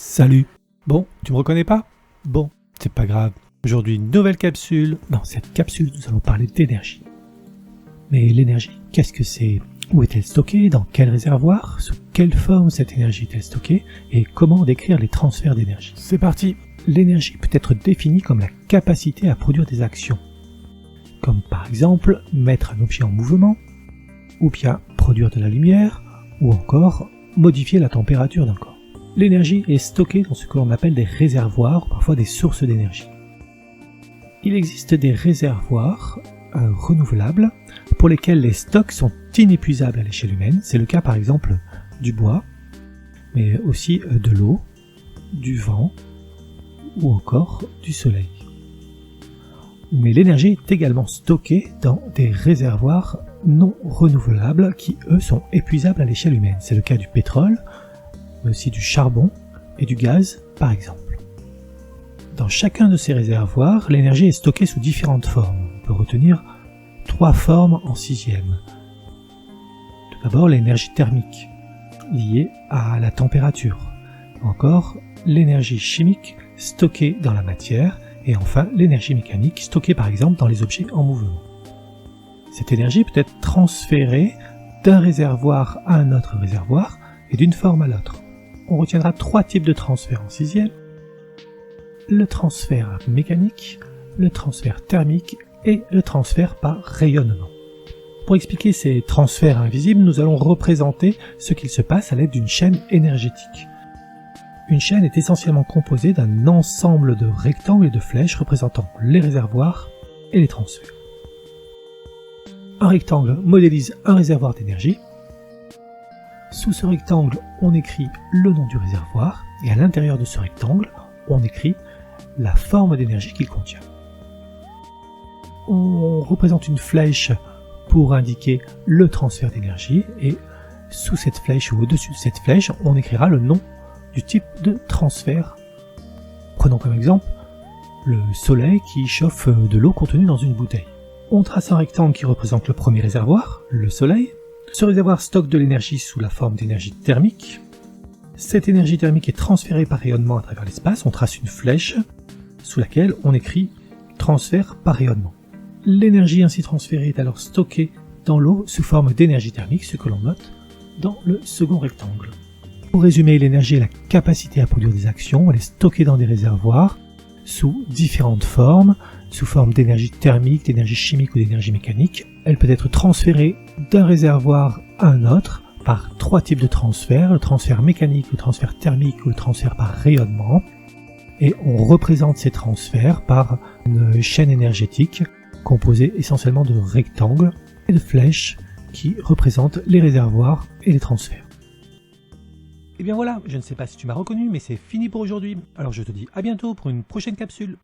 Salut. Bon, tu me reconnais pas? Bon, c'est pas grave. Aujourd'hui, une nouvelle capsule. Dans cette capsule, nous allons parler d'énergie. Mais l'énergie, qu'est-ce que c'est? Où est-elle stockée? Dans quel réservoir? Sous quelle forme cette énergie est-elle stockée? Et comment décrire les transferts d'énergie? C'est parti! L'énergie peut être définie comme la capacité à produire des actions. Comme par exemple, mettre un objet en mouvement, ou bien produire de la lumière, ou encore modifier la température d'un corps. L'énergie est stockée dans ce que l'on appelle des réservoirs, ou parfois des sources d'énergie. Il existe des réservoirs renouvelables pour lesquels les stocks sont inépuisables à l'échelle humaine. C'est le cas par exemple du bois, mais aussi de l'eau, du vent ou encore du soleil. Mais l'énergie est également stockée dans des réservoirs non renouvelables qui, eux, sont épuisables à l'échelle humaine. C'est le cas du pétrole, mais aussi du charbon et du gaz, par exemple. Dans chacun de ces réservoirs, l'énergie est stockée sous différentes formes. On peut retenir 3 formes en 6e. Tout d'abord, l'énergie thermique, liée à la température. Encore, l'énergie chimique, stockée dans la matière. Et enfin, l'énergie mécanique, stockée par exemple dans les objets en mouvement. Cette énergie peut être transférée d'un réservoir à un autre réservoir et d'une forme à l'autre. On retiendra 3 types de transferts en 6e. Le transfert mécanique, le transfert thermique et le transfert par rayonnement. Pour expliquer ces transferts invisibles, nous allons représenter ce qu'il se passe à l'aide d'une chaîne énergétique. Une chaîne est essentiellement composée d'un ensemble de rectangles et de flèches représentant les réservoirs et les transferts. Un rectangle modélise un réservoir d'énergie. Sous ce rectangle, on écrit le nom du réservoir et à l'intérieur de ce rectangle, on écrit la forme d'énergie qu'il contient. On représente une flèche pour indiquer le transfert d'énergie et sous cette flèche ou au-dessus de cette flèche, on écrira le nom du type de transfert. Prenons comme exemple le soleil qui chauffe de l'eau contenue dans une bouteille. On trace un rectangle qui représente le premier réservoir, le soleil. Ce réservoir stocke de l'énergie sous la forme d'énergie thermique. Cette énergie thermique est transférée par rayonnement à travers l'espace. On trace une flèche sous laquelle on écrit transfert par rayonnement. L'énergie ainsi transférée est alors stockée dans l'eau sous forme d'énergie thermique, ce que l'on note dans le second rectangle. Pour résumer, l'énergie est la capacité à produire des actions. Elle est stockée dans des réservoirs sous différentes formes, sous forme d'énergie thermique, d'énergie chimique ou d'énergie mécanique. Elle peut être transférée d'un réservoir à un autre par 3 types de transferts, le transfert mécanique, le transfert thermique ou le transfert par rayonnement. Et on représente ces transferts par une chaîne énergétique composée essentiellement de rectangles et de flèches qui représentent les réservoirs et les transferts. Et bien voilà, je ne sais pas si tu m'as reconnu, mais c'est fini pour aujourd'hui. Alors je te dis à bientôt pour une prochaine capsule.